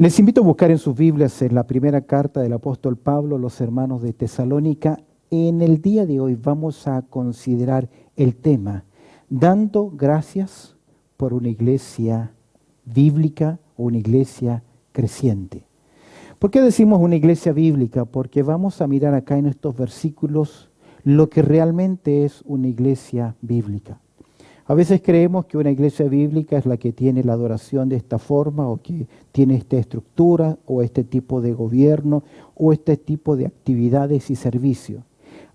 Les invito a buscar en sus Biblias en la primera carta del apóstol Pablo a los hermanos de Tesalónica. En el día de hoy vamos a considerar el tema dando gracias por una iglesia bíblica o una iglesia creciente. ¿Por qué decimos una iglesia bíblica? Porque vamos a mirar acá en estos versículos lo que realmente es una iglesia bíblica. A veces creemos que una iglesia bíblica es la que tiene la adoración de esta forma o que tiene esta estructura o este tipo de gobierno o este tipo de actividades y servicio.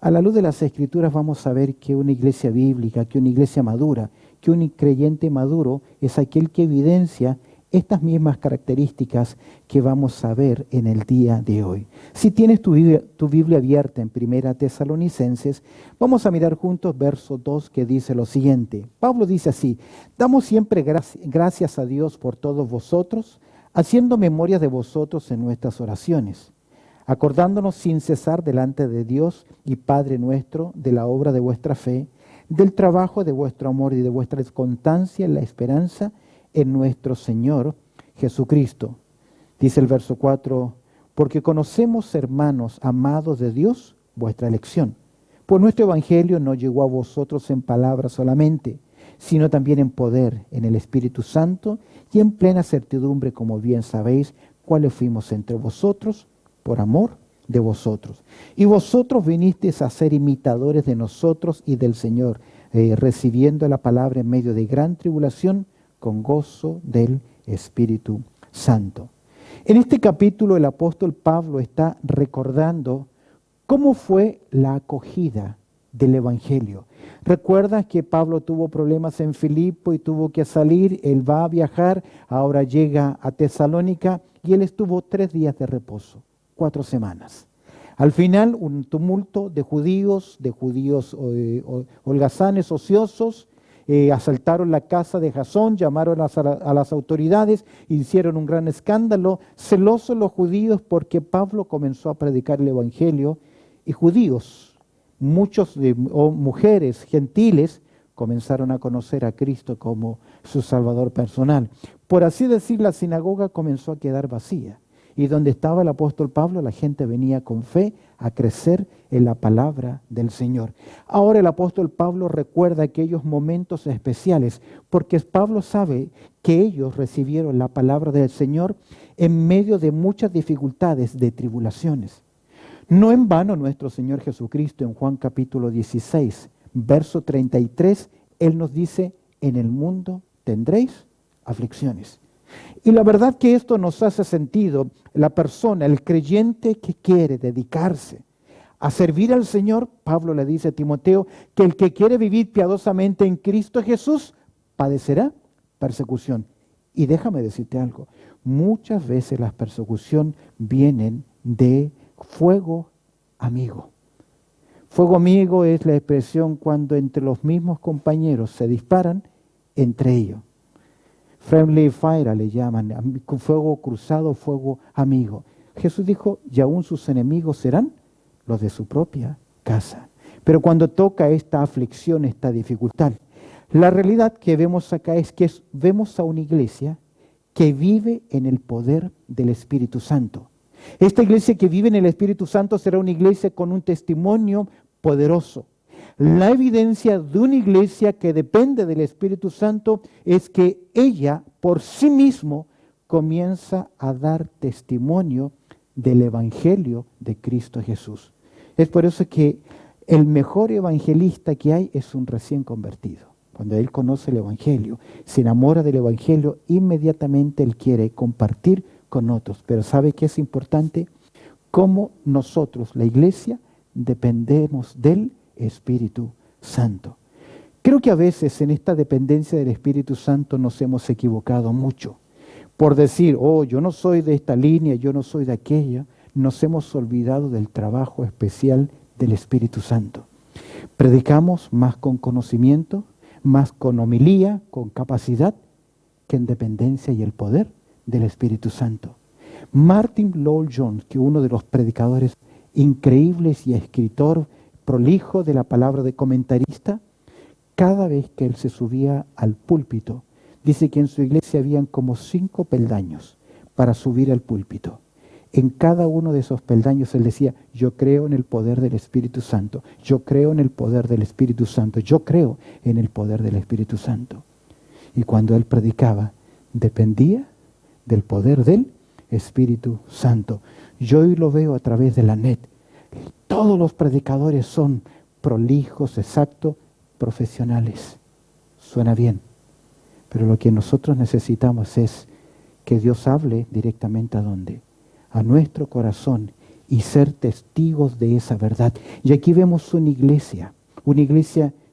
A la luz de las Escrituras vamos a ver que una iglesia bíblica, que una iglesia madura, que un creyente maduro es aquel que evidencia estas mismas características que vamos a ver en el día de hoy. Si tienes tu Biblia abierta en 1 Tesalonicenses, vamos a mirar juntos verso 2 que dice lo siguiente. Pablo dice así: damos siempre gracias a Dios por todos vosotros, haciendo memoria de vosotros en nuestras oraciones, acordándonos sin cesar delante de Dios y Padre nuestro de la obra de vuestra fe, del trabajo de vuestro amor y de vuestra constancia en la esperanza en nuestro Señor Jesucristo. Dice el verso 4, porque conocemos, hermanos amados de Dios, vuestra elección. Pues nuestro evangelio no llegó a vosotros en palabras solamente, sino también en poder, en el Espíritu Santo y en plena certidumbre, como bien sabéis, cuáles fuimos entre vosotros por amor de vosotros. Y vosotros vinisteis a ser imitadores de nosotros y del Señor, recibiendo la palabra en medio de gran tribulación, con gozo del Espíritu Santo. En este capítulo el apóstol Pablo está recordando cómo fue la acogida del Evangelio. Recuerda que Pablo tuvo problemas en Filipo y tuvo que salir, él va a viajar, ahora llega a Tesalónica y él estuvo 3 días de reposo, 4 semanas. Al final un tumulto de judíos holgazanes, ociosos, asaltaron la casa de Jasón, llamaron a las autoridades, hicieron un gran escándalo, celosos los judíos porque Pablo comenzó a predicar el Evangelio y judíos, muchos mujeres gentiles, comenzaron a conocer a Cristo como su Salvador personal. Por así decir, la sinagoga comenzó a quedar vacía. Y donde estaba el apóstol Pablo, la gente venía con fe a crecer en la palabra del Señor. Ahora el apóstol Pablo recuerda aquellos momentos especiales, porque Pablo sabe que ellos recibieron la palabra del Señor en medio de muchas dificultades, de tribulaciones. No en vano nuestro Señor Jesucristo en Juan capítulo 16, verso 33, Él nos dice, en el mundo tendréis aflicciones. Y la verdad que esto nos hace sentido. La persona, el creyente que quiere dedicarse a servir al Señor, Pablo le dice a Timoteo que el que quiere vivir piadosamente en Cristo Jesús padecerá persecución. Y déjame decirte algo, muchas veces las persecuciones vienen de fuego amigo. Fuego amigo es la expresión cuando entre los mismos compañeros se disparan entre ellos. Friendly fire le llaman, fuego cruzado, fuego amigo. Jesús dijo, y aún sus enemigos serán los de su propia casa. Pero cuando toca esta aflicción, esta dificultad, la realidad que vemos acá es que vemos a una iglesia que vive en el poder del Espíritu Santo. Esta iglesia que vive en el Espíritu Santo será una iglesia con un testimonio poderoso. La evidencia de una iglesia que depende del Espíritu Santo es que ella por sí mismo comienza a dar testimonio del Evangelio de Cristo Jesús. Es por eso que el mejor evangelista que hay es un recién convertido. Cuando él conoce el Evangelio, se enamora del Evangelio, inmediatamente él quiere compartir con otros. Pero ¿sabe qué es importante? Cómo nosotros, la iglesia, dependemos del Espíritu Santo. Creo que a veces en esta dependencia del Espíritu Santo nos hemos equivocado mucho. Por decir, yo no soy de esta línea, yo no soy de aquella, nos hemos olvidado del trabajo especial del Espíritu Santo. Predicamos más con conocimiento, más con homilía, con capacidad, que en dependencia y el poder del Espíritu Santo. Martin Lloyd-Jones, que uno de los predicadores increíbles y escritor prolijo de la palabra de comentarista, cada vez que él se subía al púlpito, dice que en su iglesia habían como 5 peldaños. para subir al púlpito. En cada uno de esos peldaños él decía, yo creo en el poder del Espíritu Santo, yo creo en el poder del Espíritu Santo, yo creo en el poder del Espíritu Santo. Y cuando él predicaba, dependía del poder del Espíritu Santo. Yo hoy lo veo a través de la net. Todos los predicadores son prolijos, exactos, profesionales. Suena bien. Pero lo que nosotros necesitamos es que Dios hable directamente a dónde, a nuestro corazón, y ser testigos de esa verdad. Y aquí vemos una iglesia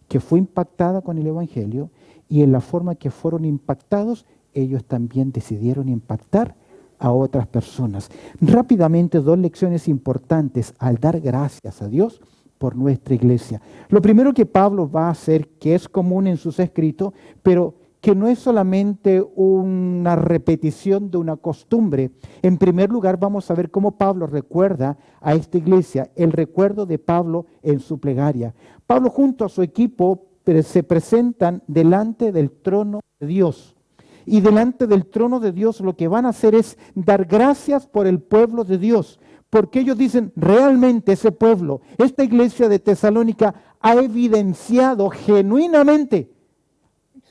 que fue impactada con el Evangelio, y en la forma que fueron impactados, ellos también decidieron impactar a otras personas. Rápidamente, 2 lecciones importantes al dar gracias a Dios por nuestra iglesia. Lo primero que Pablo va a hacer, que es común en sus escritos, pero que no es solamente una repetición de una costumbre. En primer lugar, vamos a ver cómo Pablo recuerda a esta iglesia, el recuerdo de Pablo en su plegaria. Pablo junto a su equipo se presentan delante del trono de Dios. Y delante del trono de Dios lo que van a hacer es dar gracias por el pueblo de Dios. Porque ellos dicen, realmente ese pueblo, esta iglesia de Tesalónica ha evidenciado genuinamente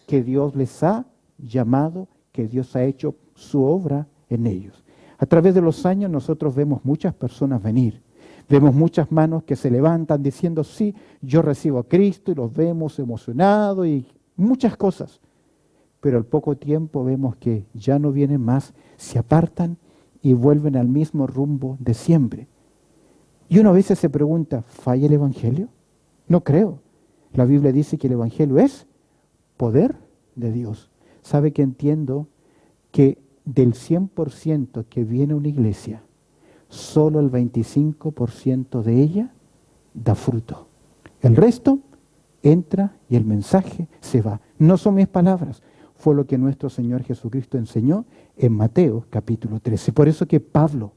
que Dios les ha llamado, que Dios ha hecho su obra en ellos. A través de los años nosotros vemos muchas personas venir. Vemos muchas manos que se levantan diciendo, sí, yo recibo a Cristo, y los vemos emocionados y muchas cosas. Pero al poco tiempo vemos que ya no vienen más, se apartan y vuelven al mismo rumbo de siempre. Y uno a veces se pregunta, ¿falla el Evangelio? No creo. La Biblia dice que el Evangelio es poder de Dios. ¿Sabe que entiendo que del 100% que viene a una iglesia, solo el 25% de ella da fruto? El resto entra y el mensaje se va. No son mis palabras, fue lo que nuestro Señor Jesucristo enseñó en Mateo capítulo 13. Por eso que Pablo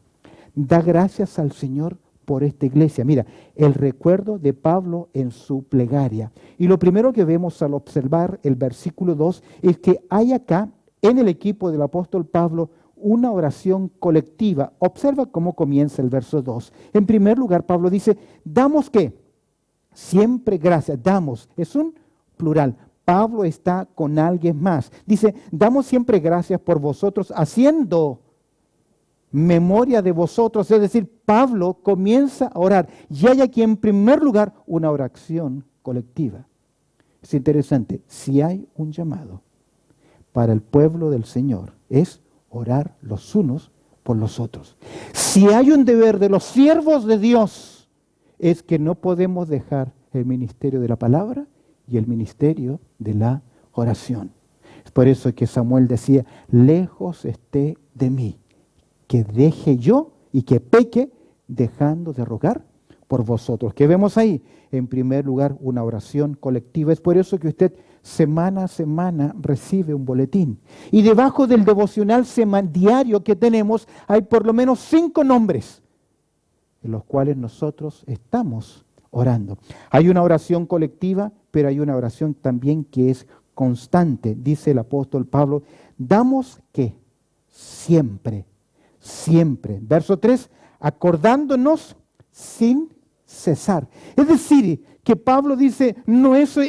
da gracias al Señor por esta iglesia. Mira, el recuerdo de Pablo en su plegaria. Y lo primero que vemos al observar el versículo 2 es que hay acá, en el equipo del apóstol Pablo, una oración colectiva. Observa cómo comienza el verso 2. En primer lugar, Pablo dice, ¿damos qué? Siempre gracias. Damos. Es un plural. Pablo está con alguien más. Dice, damos siempre gracias por vosotros, haciendo memoria de vosotros. Es decir, Pablo comienza a orar. Y hay aquí en primer lugar una oración colectiva. Es interesante. Si hay un llamado para el pueblo del Señor, es orar los unos por los otros. Si hay un deber de los siervos de Dios, es que no podemos dejar el ministerio de la palabra y el ministerio de la oración. Es por eso que Samuel decía, lejos esté de mí, que deje yo y que peque dejando de rogar por vosotros. ¿Qué vemos ahí? En primer lugar, una oración colectiva. Es por eso que usted semana a semana recibe un boletín. Y debajo del devocional diario que tenemos hay por lo menos 5 nombres en los cuales nosotros estamos orando. Hay una oración colectiva, pero hay una oración también que es constante. Dice el apóstol Pablo, damos que siempre, siempre. Verso 3, acordándonos sin cesar. Es decir, que Pablo dice,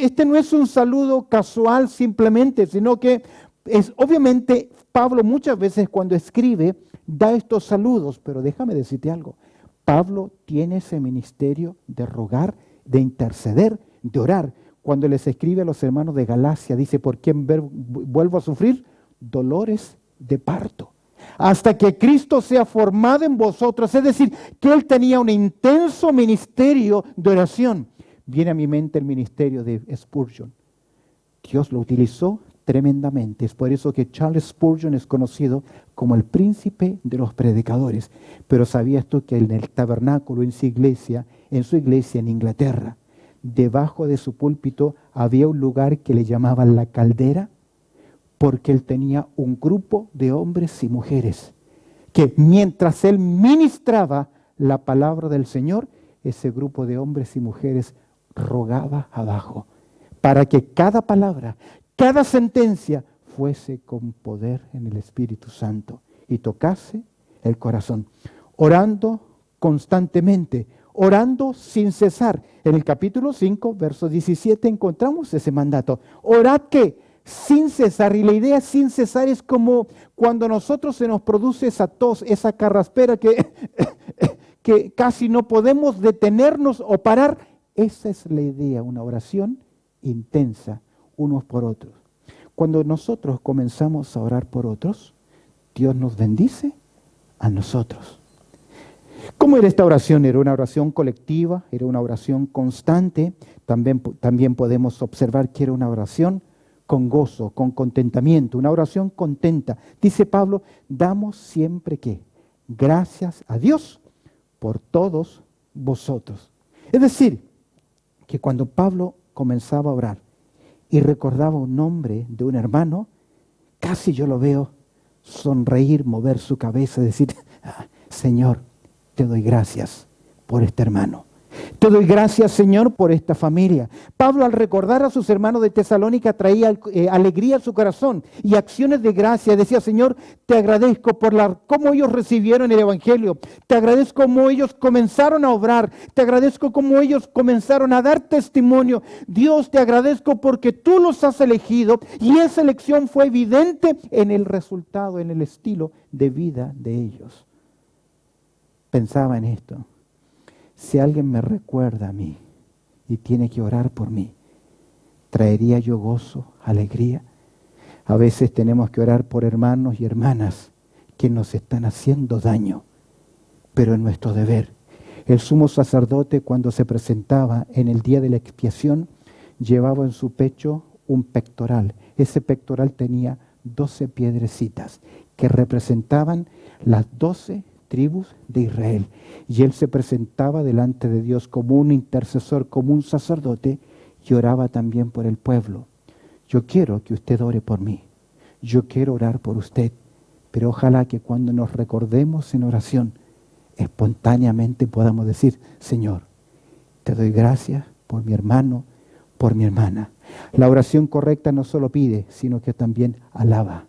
este no es un saludo casual simplemente, sino que es obviamente Pablo muchas veces cuando escribe da estos saludos, pero déjame decirte algo. Pablo tiene ese ministerio de rogar, de interceder, de orar. Cuando les escribe a los hermanos de Galacia, dice, ¿por quién vuelvo a sufrir? Dolores de parto. Hasta que Cristo sea formado en vosotros. Es decir, que él tenía un intenso ministerio de oración. Viene a mi mente el ministerio de Spurgeon. Dios lo utilizó tremendamente. Es por eso que Charles Spurgeon es conocido como el príncipe de los predicadores. Pero ¿sabías tú que en el tabernáculo, en su iglesia en Inglaterra, debajo de su púlpito había un lugar que le llamaban la caldera? Porque él tenía un grupo de hombres y mujeres que mientras él ministraba la palabra del Señor, ese grupo de hombres y mujeres rogaba abajo para que cada palabra, cada sentencia fuese con poder en el Espíritu Santo. y tocase el corazón. Orando constantemente, orando sin cesar. En el capítulo 5, verso 17, encontramos ese mandato. Orad que sin cesar, y la idea sin cesar es como cuando a nosotros se nos produce esa tos, esa carraspera que casi no podemos detenernos o parar. Esa es la idea, una oración intensa unos por otros. Cuando nosotros comenzamos a orar por otros, Dios nos bendice a nosotros. ¿Cómo era esta oración? Era una oración colectiva, era una oración constante. También podemos observar que era una oración con gozo, con contentamiento, una oración contenta. Dice Pablo, damos siempre ¿qué? Gracias a Dios por todos vosotros. Es decir, que cuando Pablo comenzaba a orar y recordaba un nombre de un hermano, casi yo lo veo sonreír, mover su cabeza, decir, Señor, te doy gracias por este hermano. Te doy gracias, Señor, por esta familia. Pablo, al recordar a sus hermanos de Tesalónica, traía alegría a su corazón y acciones de gracia. Decía, Señor, te agradezco por cómo ellos recibieron el Evangelio. Te agradezco cómo ellos comenzaron a obrar. Te agradezco cómo ellos comenzaron a dar testimonio. Dios, te agradezco porque tú los has elegido y esa elección fue evidente en el resultado, en el estilo de vida de ellos. Pensaba en esto. Si alguien me recuerda a mí y tiene que orar por mí, ¿traería yo gozo, alegría? A veces tenemos que orar por hermanos y hermanas que nos están haciendo daño, pero es nuestro deber. El sumo sacerdote, cuando se presentaba en el día de la expiación, llevaba en su pecho un pectoral. Ese pectoral tenía 12 piedrecitas que representaban las 12 tribus de Israel. Y él se presentaba delante de Dios como un intercesor, como un sacerdote, y oraba también por el pueblo. Yo quiero que usted ore por mí. Yo quiero orar por usted. Pero ojalá que cuando nos recordemos en oración, espontáneamente podamos decir, Señor, te doy gracias por mi hermano, por mi hermana. La oración correcta no solo pide, sino que también alaba.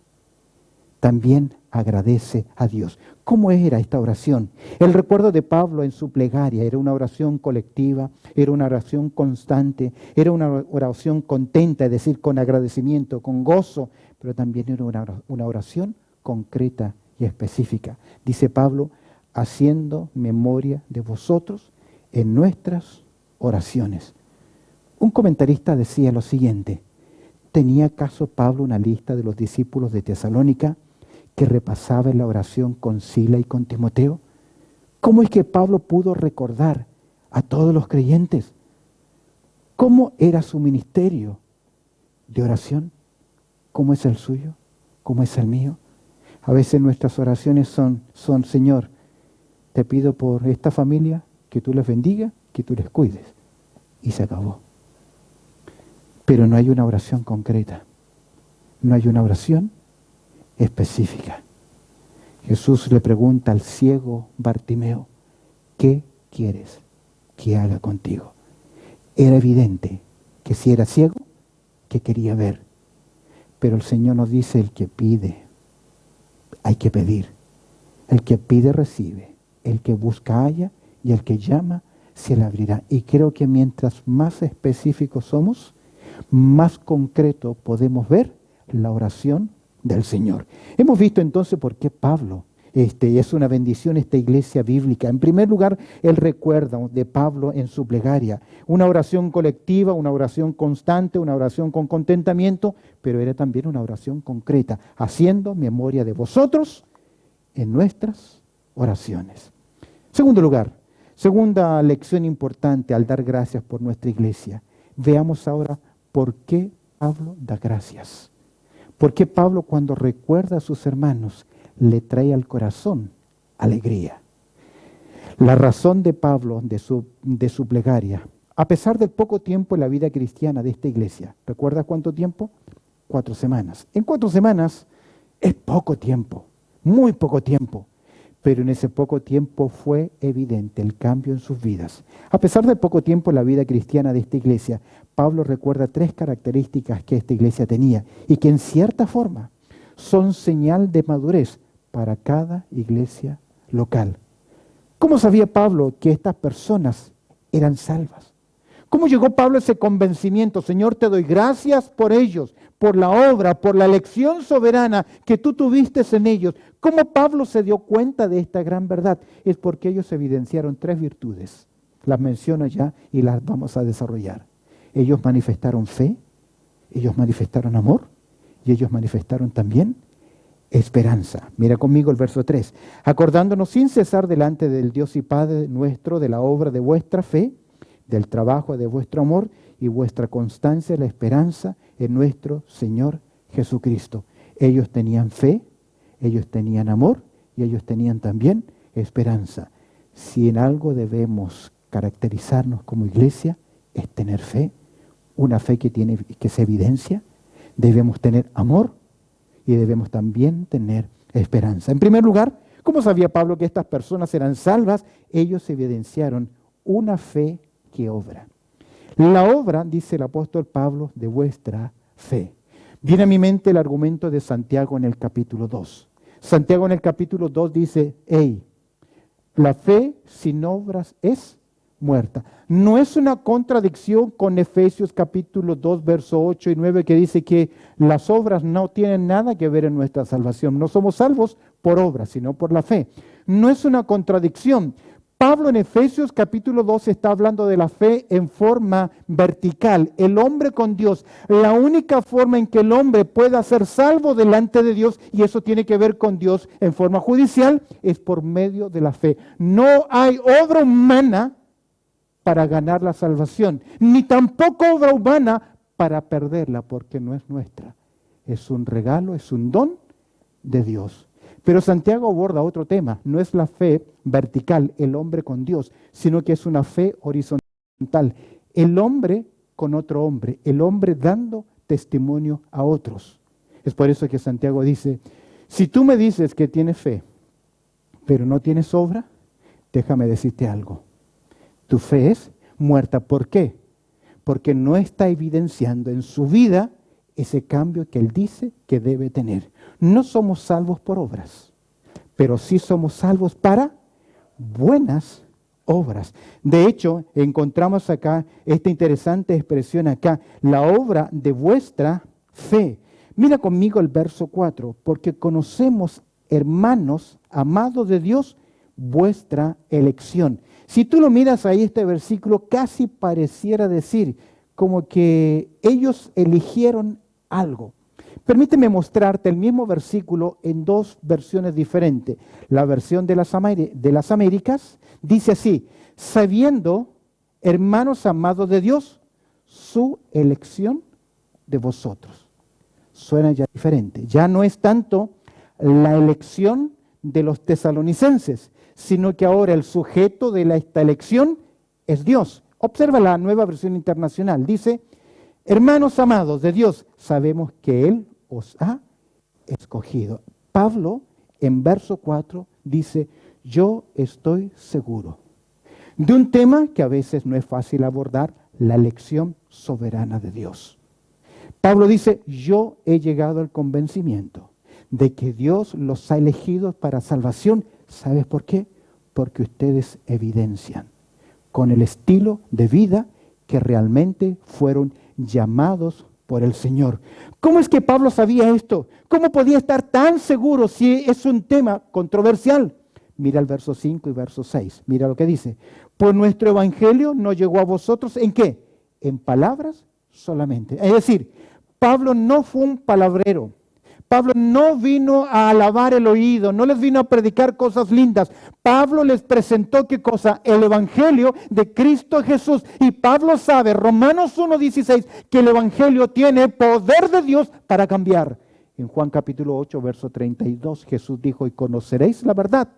También agradece a Dios. ¿Cómo era esta oración? El recuerdo de Pablo en su plegaria era una oración colectiva, era una oración constante, era una oración contenta, es decir, con agradecimiento, con gozo, pero también era una oración concreta y específica. Dice Pablo, haciendo memoria de vosotros en nuestras oraciones. Un comentarista decía lo siguiente, ¿tenía acaso Pablo una lista de los discípulos de Tesalónica que repasaba en la oración con Sila y con Timoteo? ¿Cómo es que Pablo pudo recordar a todos los creyentes? ¿Cómo era su ministerio de oración? ¿Cómo es el suyo? ¿Cómo es el mío? A veces nuestras oraciones son Señor, te pido por esta familia que tú les bendiga, que tú les cuides. Y se acabó. Pero no hay una oración concreta. No hay una oración específica. Jesús le pregunta al ciego Bartimeo, ¿qué quieres que haga contigo? Era evidente que si era ciego, que quería ver. Pero el Señor nos dice, el que pide, hay que pedir. El que pide recibe, el que busca halla y el que llama se le abrirá. Y creo que mientras más específicos somos, más concreto podemos ver la oración del Señor. Hemos visto entonces por qué Pablo es una bendición esta iglesia bíblica. En primer lugar, el recuerdo de Pablo en su plegaria. Una oración colectiva, una oración constante, una oración con contentamiento, pero era también una oración concreta, haciendo memoria de vosotros en nuestras oraciones. Segundo lugar, segunda lección importante al dar gracias por nuestra iglesia. Veamos ahora por qué Pablo da gracias. ¿Por qué Pablo cuando recuerda a sus hermanos le trae al corazón alegría? La razón de Pablo, de su plegaria, a pesar del poco tiempo en la vida cristiana de esta iglesia, ¿recuerdas cuánto tiempo? 4 semanas. En 4 semanas es poco tiempo, muy poco tiempo, pero en ese poco tiempo fue evidente el cambio en sus vidas. A pesar del poco tiempo en la vida cristiana de esta iglesia, Pablo recuerda 3 características que esta iglesia tenía y que en cierta forma son señal de madurez para cada iglesia local. ¿Cómo sabía Pablo que estas personas eran salvas? ¿Cómo llegó Pablo a ese convencimiento? Señor, te doy gracias por ellos, por la obra, por la elección soberana que tú tuviste en ellos. ¿Cómo Pablo se dio cuenta de esta gran verdad? Es porque ellos evidenciaron 3 virtudes. Las menciono ya y las vamos a desarrollar. Ellos manifestaron fe, ellos manifestaron amor y ellos manifestaron también esperanza. Mira conmigo el verso 3. Acordándonos sin cesar delante del Dios y Padre nuestro de la obra de vuestra fe, del trabajo de vuestro amor y vuestra constancia, la esperanza en nuestro Señor Jesucristo. Ellos tenían fe, ellos tenían amor y ellos tenían también esperanza. Si en algo debemos caracterizarnos como iglesia, es tener fe, una fe que se evidencia. Debemos tener amor y debemos también tener esperanza. En primer lugar, ¿cómo sabía Pablo que estas personas eran salvas? Ellos evidenciaron una fe que obra. La obra, dice el apóstol Pablo, de vuestra fe. Viene a mi mente el argumento de Santiago en el capítulo 2. Santiago en el capítulo 2 dice, la fe sin obras es muerta. No es una contradicción con Efesios capítulo 2, verso 8 y 9 que dice que las obras no tienen nada que ver en nuestra salvación. No somos salvos por obras, sino por la fe. No es una contradicción. Pablo en Efesios capítulo 2 está hablando de la fe en forma vertical, el hombre con Dios. La única forma en que el hombre pueda ser salvo delante de Dios, y eso tiene que ver con Dios en forma judicial, es por medio de la fe. No hay obra humana para ganar la salvación, ni tampoco obra humana para perderla, porque no es nuestra. Es un regalo, es un don de Dios. Pero Santiago aborda otro tema. No es la fe vertical, el hombre con Dios, sino que es una fe horizontal. El hombre con otro hombre, el hombre dando testimonio a otros. Es por eso que Santiago dice, si tú me dices que tienes fe, pero no tienes obra, déjame decirte algo. Tu fe es muerta. ¿Por qué? Porque no está evidenciando en su vida ese cambio que él dice que debe tener. No somos salvos por obras, pero sí somos salvos para buenas obras. De hecho, encontramos acá esta interesante expresión acá, la obra de vuestra fe. Mira conmigo el verso 4, porque conocemos, hermanos, amados de Dios, vuestra elección. Si tú lo miras ahí, este versículo casi pareciera decir como que ellos eligieron algo. Permíteme mostrarte el mismo versículo en 2 versiones diferentes. La versión de las Américas dice así, sabiendo, hermanos amados de Dios, su elección de vosotros. Suena ya diferente. Ya no es tanto la elección de los tesalonicenses, sino que ahora el sujeto de esta elección es Dios. Observa la Nueva Versión Internacional. Dice, hermanos amados de Dios, sabemos que Él os ha escogido. Pablo, en verso 4, dice, yo estoy seguro de un tema que a veces no es fácil abordar, la elección soberana de Dios. Pablo dice, yo he llegado al convencimiento de que Dios los ha elegido para salvación. ¿Sabes por qué? Porque ustedes evidencian con el estilo de vida que realmente fueron llamados por el Señor. ¿Cómo es que Pablo sabía esto? ¿Cómo podía estar tan seguro si es un tema controversial? Mira el verso 5 y verso 6. Mira lo que dice. Pues nuestro evangelio no llegó a vosotros, ¿en qué? En palabras solamente. Es decir, Pablo no fue un palabrero. Pablo no vino a alabar el oído, no les vino a predicar cosas lindas. Pablo les presentó, ¿qué cosa? El evangelio de Cristo Jesús. Y Pablo sabe, Romanos 1:16, que el evangelio tiene poder de Dios para cambiar. En Juan capítulo 8, verso 32, Jesús dijo, y conoceréis la verdad,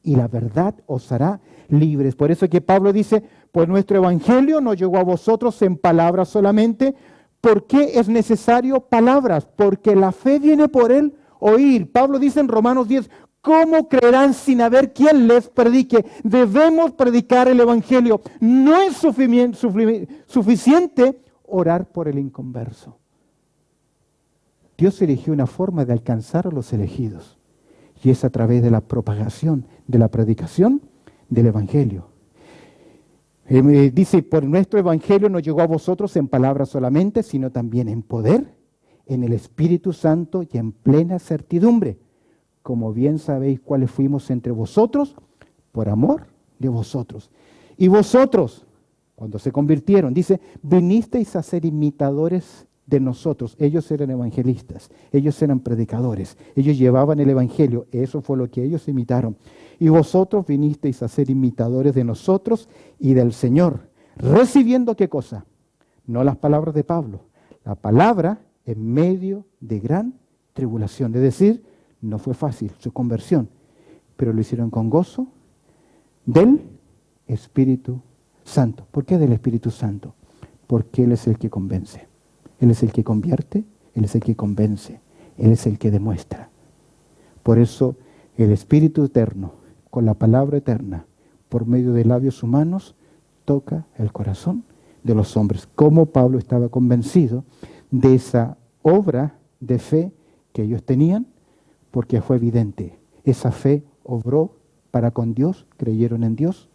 y la verdad os hará libres. Por eso es que Pablo dice, pues nuestro evangelio no llegó a vosotros en palabras solamente. ¿Por qué es necesario palabras? Porque la fe viene por el oír. Pablo dice en Romanos 10, ¿cómo creerán sin haber quien les predique? Debemos predicar el evangelio. No es suficiente orar por el inconverso. Dios eligió una forma de alcanzar a los elegidos. Y es a través de la propagación, de la predicación del Evangelio. Dice, por nuestro Evangelio no llegó a vosotros en palabras solamente, sino también en poder, en el Espíritu Santo y en plena certidumbre. Como bien sabéis cuáles fuimos entre vosotros, por amor de vosotros. Y vosotros, cuando se convirtieron, dice, vinisteis a ser imitadores de nosotros. Ellos eran evangelistas, ellos eran predicadores, ellos llevaban el Evangelio, eso fue lo que ellos imitaron. Y vosotros vinisteis a ser imitadores de nosotros y del Señor, recibiendo ¿qué cosa? No las palabras de Pablo, la palabra en medio de gran tribulación. Es decir, no fue fácil su conversión, pero lo hicieron con gozo del Espíritu Santo. ¿Por qué del Espíritu Santo? Porque Él es el que convence. Él es el que convierte, Él es el que convence, Él es el que demuestra. Por eso el Espíritu Eterno, con la palabra eterna, por medio de labios humanos, toca el corazón de los hombres. Como Pablo estaba convencido de esa obra de fe que ellos tenían, porque fue evidente. Esa fe obró para con Dios, creyeron en Dios,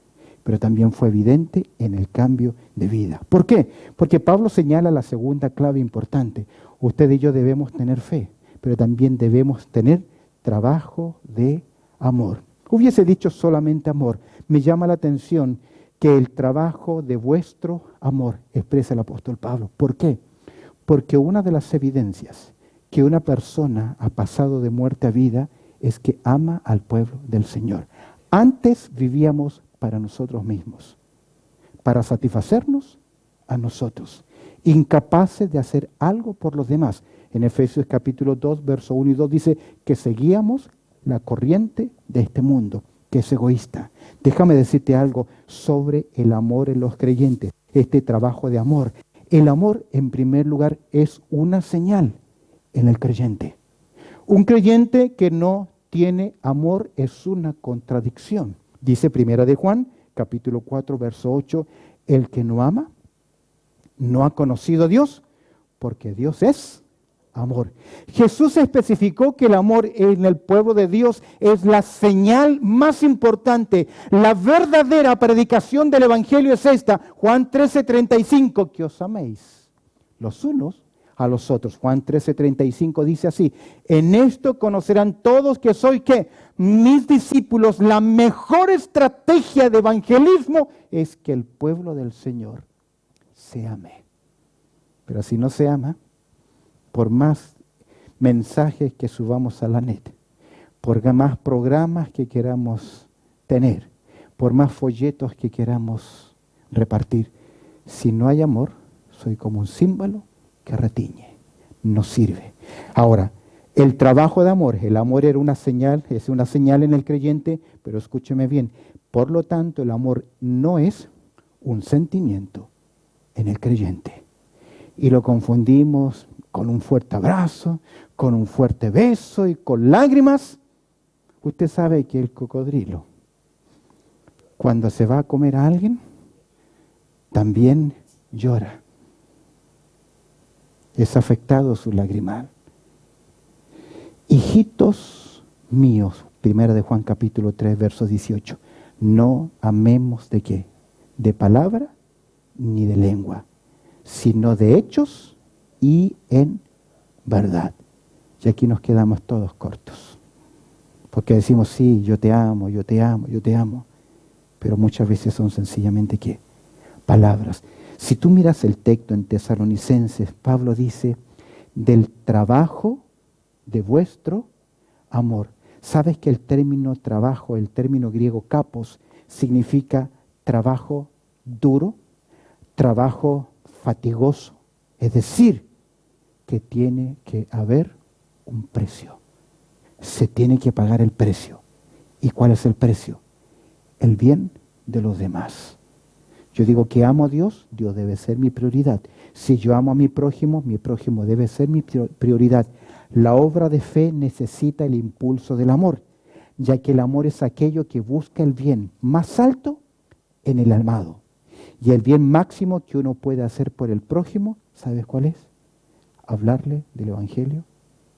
pero también fue evidente en el cambio de vida. ¿Por qué? Porque Pablo señala la segunda clave importante. Usted y yo debemos tener fe, pero también debemos tener trabajo de amor. Hubiese dicho solamente amor. Me llama la atención que el trabajo de vuestro amor expresa el apóstol Pablo. ¿Por qué? Porque una de las evidencias que una persona ha pasado de muerte a vida es que ama al pueblo del Señor. Antes vivíamos para nosotros mismos, para satisfacernos a nosotros, incapaces de hacer algo por los demás. En Efesios capítulo 2, verso 1 y 2 dice que seguíamos la corriente de este mundo, que es egoísta. Déjame decirte algo sobre el amor en los creyentes, este trabajo de amor. El amor, en primer lugar, es una señal en el creyente. Un creyente que no tiene amor es una contradicción. Dice Primera de Juan, capítulo 4, verso 8, el que no ama, no ha conocido a Dios, porque Dios es amor. Jesús especificó que el amor en el pueblo de Dios es la señal más importante. La verdadera predicación del Evangelio es esta, Juan 13:35, que os améis los unos a los otros. Juan 13:35 dice así, en esto conocerán todos que soy, ¿qué? Mis discípulos. La mejor estrategia de evangelismo es que el pueblo del Señor se ame. Pero si no se ama, por más mensajes que subamos a la net, por más programas que queramos tener, por más folletos que queramos repartir, si no hay amor, soy como un címbalo que retiñe, no sirve. Ahora, el trabajo de amor, el amor era una señal, es una señal en el creyente, pero escúcheme bien, por lo tanto el amor no es un sentimiento en el creyente. Y lo confundimos con un fuerte abrazo, con un fuerte beso y con lágrimas. Usted sabe que el cocodrilo, cuando se va a comer a alguien, también llora. Es afectado su lagrimal. Hijitos míos, Primera de Juan capítulo 3, verso 18, no amemos ¿de qué? De palabra ni de lengua, sino de hechos y en verdad. Y aquí nos quedamos todos cortos. Porque decimos, sí, yo te amo, yo te amo, yo te amo. Pero muchas veces son sencillamente ¿qué? Palabras. Si tú miras el texto en Tesalonicenses, Pablo dice, del trabajo de vuestro amor. ¿Sabes que el término trabajo, el término griego kapos, significa trabajo duro, trabajo fatigoso? Es decir, que tiene que haber un precio. Se tiene que pagar el precio. ¿Y cuál es el precio? El bien de los demás. Yo digo que amo a Dios, Dios debe ser mi prioridad. Si yo amo a mi prójimo debe ser mi prioridad. La obra de fe necesita el impulso del amor, ya que el amor es aquello que busca el bien más alto en el amado. Y el bien máximo que uno puede hacer por el prójimo, ¿sabes cuál es? Hablarle del Evangelio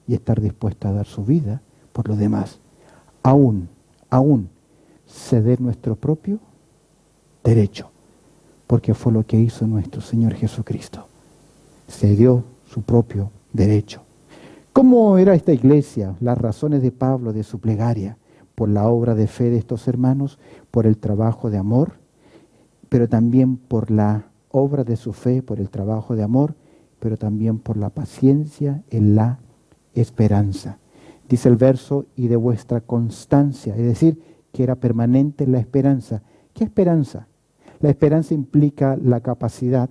y estar dispuesto a dar su vida por los demás. aún ceder nuestro propio derecho, porque fue lo que hizo nuestro Señor Jesucristo. Cedió su propio derecho. ¿Cómo era esta iglesia? Las razones de Pablo, de su plegaria, por la obra de fe de estos hermanos, por el trabajo de amor, pero también por la obra de su fe, por el trabajo de amor, pero también por la paciencia en la esperanza. Dice el verso, y de vuestra constancia, es decir, que era permanente la esperanza. ¿Qué esperanza? La esperanza implica la capacidad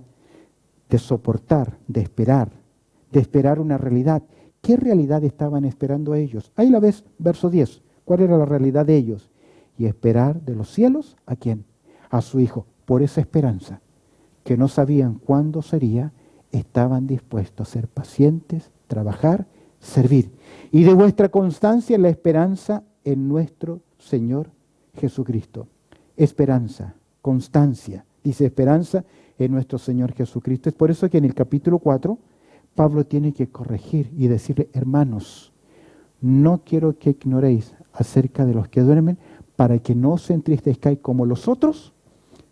de soportar, de esperar una realidad. ¿Qué realidad estaban esperando ellos? Ahí la ves, verso 10. ¿Cuál era la realidad de ellos? Y esperar de los cielos, ¿a quién? A su Hijo. Por esa esperanza, que no sabían cuándo sería, estaban dispuestos a ser pacientes, trabajar, servir. Y de vuestra constancia la esperanza en nuestro Señor Jesucristo. Esperanza, constancia, dice esperanza en nuestro Señor Jesucristo. Es por eso que en el capítulo 4, Pablo tiene que corregir y decirle, hermanos, no quiero que ignoréis acerca de los que duermen, para que no os entristezcáis como los otros,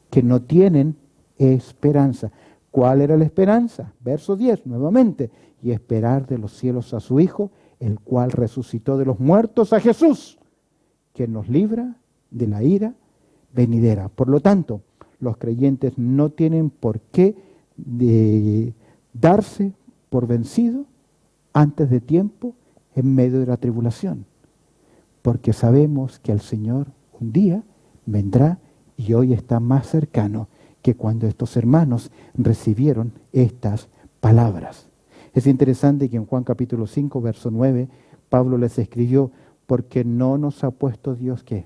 que no tienen esperanza. ¿Cuál era la esperanza? Verso 10, nuevamente. Y esperar de los cielos a su Hijo, el cual resucitó de los muertos, a Jesús, que nos libra de la ira venidera. Por lo tanto, los creyentes no tienen por qué darse por vencido antes de tiempo en medio de la tribulación, porque sabemos que el Señor un día vendrá y hoy está más cercano que cuando estos hermanos recibieron estas palabras. Es interesante que en Juan capítulo 5, verso 9, Pablo les escribió, porque no nos ha puesto Dios, ¿qué?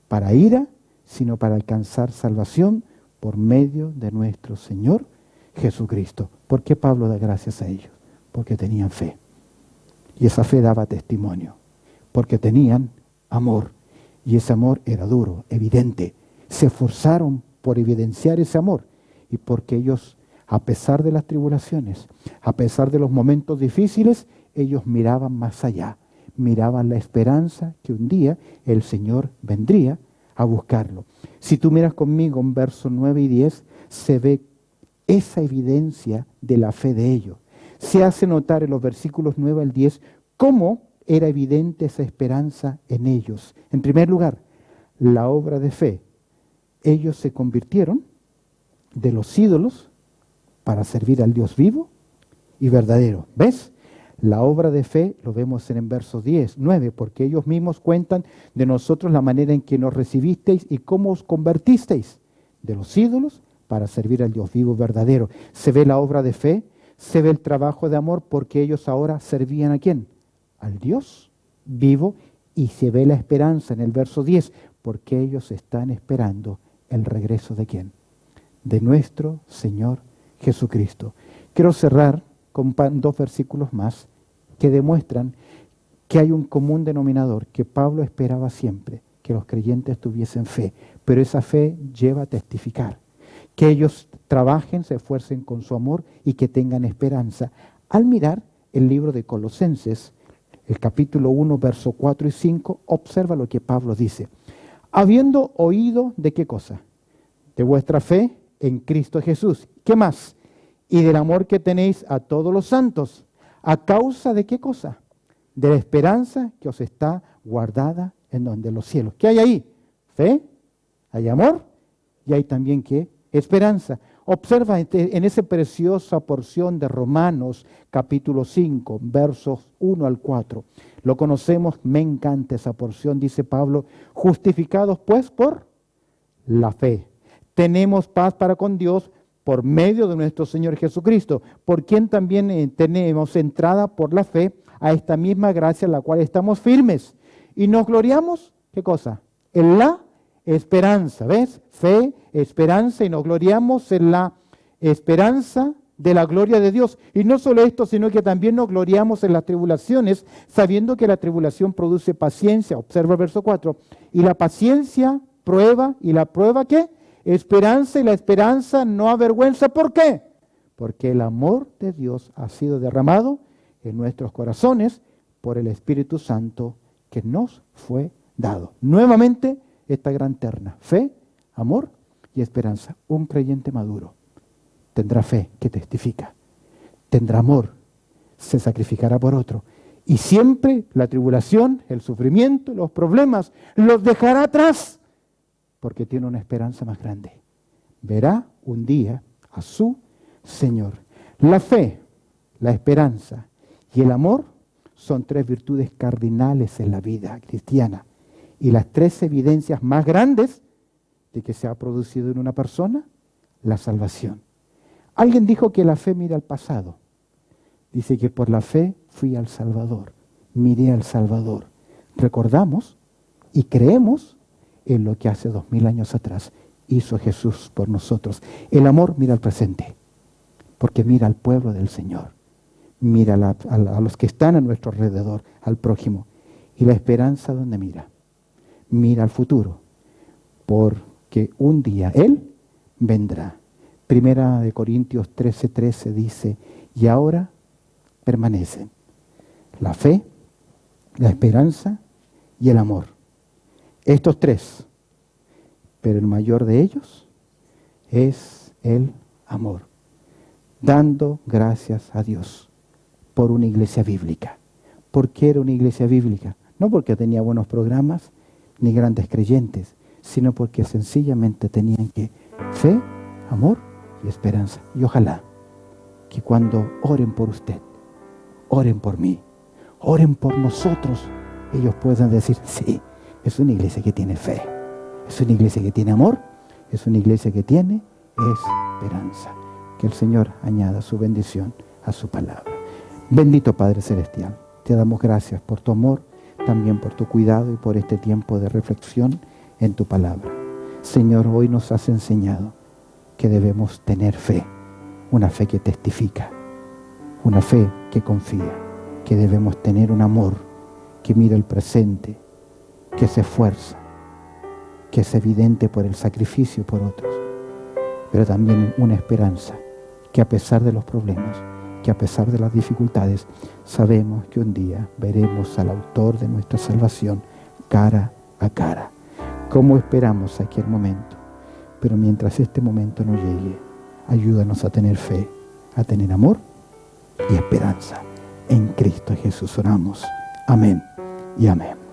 Para ira, sino para alcanzar salvación por medio de nuestro Señor Jesucristo. ¿Por qué Pablo da gracias a ellos? Porque tenían fe. Y esa fe daba testimonio. Porque tenían amor. Y ese amor era duro, evidente. Se esforzaron por evidenciar ese amor. Y porque ellos, a pesar de las tribulaciones, a pesar de los momentos difíciles, ellos miraban más allá. Miraban la esperanza que un día el Señor vendría a buscarlo. Si tú miras conmigo en versos 9 y 10, se ve esa evidencia de la fe de ellos. Se hace notar en los versículos 9 al 10 cómo era evidente esa esperanza en ellos. En primer lugar, la obra de fe. Ellos se convirtieron de los ídolos para servir al Dios vivo y verdadero. ¿Ves? La obra de fe lo vemos en el verso 10, 9, porque ellos mismos cuentan de nosotros la manera en que nos recibisteis y cómo os convertisteis de los ídolos para servir al Dios vivo y verdadero. Se ve la obra de fe, se ve el trabajo de amor, porque ellos ahora servían ¿a quién? Al Dios vivo, y se ve la esperanza en el verso 10, porque ellos están esperando el regreso ¿de quién? De nuestro Señor Jesucristo. Quiero cerrar con dos versículos más que demuestran que hay un común denominador, que Pablo esperaba siempre, que los creyentes tuviesen fe, pero esa fe lleva a testificar, que ellos trabajen, se esfuercen con su amor y que tengan esperanza. Al mirar el libro de Colosenses, el capítulo 1, verso 4 y 5, observa lo que Pablo dice. Habiendo oído ¿de qué cosa? De vuestra fe en Cristo Jesús. ¿Qué más? Y del amor que tenéis a todos los santos. ¿A causa de qué cosa? De la esperanza que os está guardada en donde los cielos. ¿Qué hay ahí? Fe, hay amor y hay también ¿qué? Esperanza. Observa en esa preciosa porción de Romanos capítulo 5, versos 1 al 4. Lo conocemos, me encanta esa porción, dice Pablo, justificados pues por la fe. Tenemos paz para con Dios por medio de nuestro Señor Jesucristo, por quien también tenemos entrada por la fe a esta misma gracia en la cual estamos firmes. Y nos gloriamos, ¿qué cosa? En la esperanza, ¿ves? Fe, esperanza, y nos gloriamos en la esperanza de la gloria de Dios. Y no solo esto, sino que también nos gloriamos en las tribulaciones, sabiendo que la tribulación produce paciencia. Observa el verso 4. Y la paciencia prueba, ¿y la prueba qué? Esperanza, y la esperanza no avergüenza. ¿Por qué? Porque el amor de Dios ha sido derramado en nuestros corazones por el Espíritu Santo que nos fue dado. Nuevamente, esta gran terna: fe, amor y esperanza. Un creyente maduro tendrá fe, que testifica. Tendrá amor, se sacrificará por otro. Y siempre la tribulación, el sufrimiento, los problemas, los dejará atrás, porque tiene una esperanza más grande. Verá un día a su Señor. La fe, la esperanza y el amor son tres virtudes cardinales en la vida cristiana. Y las tres evidencias más grandes de que se ha producido en una persona la salvación. Alguien dijo que la fe mira al pasado. Dice que por la fe fui al Salvador, miré al Salvador. Recordamos y creemos en lo que hace 2000 años atrás hizo Jesús por nosotros. El amor mira al presente, porque mira al pueblo del Señor, mira a los que están a nuestro alrededor, al prójimo. Y la esperanza, ¿dónde mira? Mira al futuro, porque un día Él vendrá. Primera de Corintios 13:13 dice, y ahora permanecen la fe, la esperanza y el amor. Estos tres, pero el mayor de ellos es el amor. Dando gracias a Dios por una iglesia bíblica. ¿Por qué era una iglesia bíblica? No porque tenía buenos programas ni grandes creyentes, sino porque sencillamente tenían que fe, amor y esperanza. Y ojalá que cuando oren por usted, oren por mí, oren por nosotros, ellos puedan decir, sí, es una iglesia que tiene fe, es una iglesia que tiene amor, es una iglesia que tiene esperanza. Que el Señor añada su bendición a su palabra. Bendito Padre Celestial, te damos gracias por tu amor, también por tu cuidado y por este tiempo de reflexión en tu palabra. Señor, hoy nos has enseñado que debemos tener fe, una fe que testifica, una fe que confía, que debemos tener un amor que mira el presente, que se esfuerza, que es evidente por el sacrificio por otros, pero también una esperanza que a pesar de los problemas, que a pesar de las dificultades, sabemos que un día veremos al autor de nuestra salvación cara a cara. ¿Cómo esperamos aquel momento? Pero mientras este momento no llegue, ayúdanos a tener fe, a tener amor y esperanza. En Cristo Jesús oramos. Amén y amén.